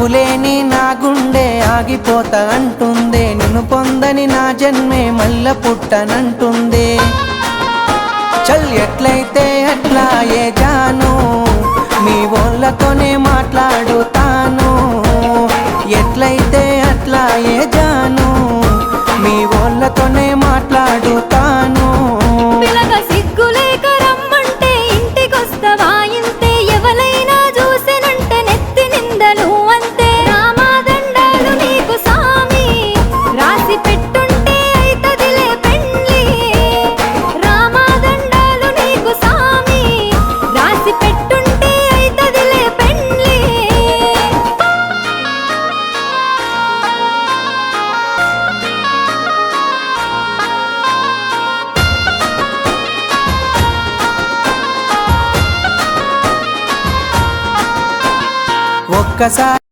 నువ్వులేని నా గుండె ఆగిపోతా అంటుందే, నిన్ను పొందని నా జన్మే మల్ల పుట్టనంటుందే. చల్ ఎట్లయితే అట్లా ఏ జాను, మీ వాళ్ళతోనే మాట్లాడుతాను. ఎట్లయితే అట్లా ఏ జాను, మీ వాళ్ళతోనే మాట్లాడుతాను. పిలక సిగ్గులేక రమ్మంటే ఇంటికొస్తవా ఇంతే, ఎవలైనా చూసినంటే నెత్తి నిందలు అంతే. రామాదండాలు నీకు సామి, రాసి పెట్టుంటే అయితదిలే పెండ్లి. రామాదండాలు నీకు సామి, రాసి పెట్టుంటే అయితదిలే పెండ్లి. ఒక్కసారి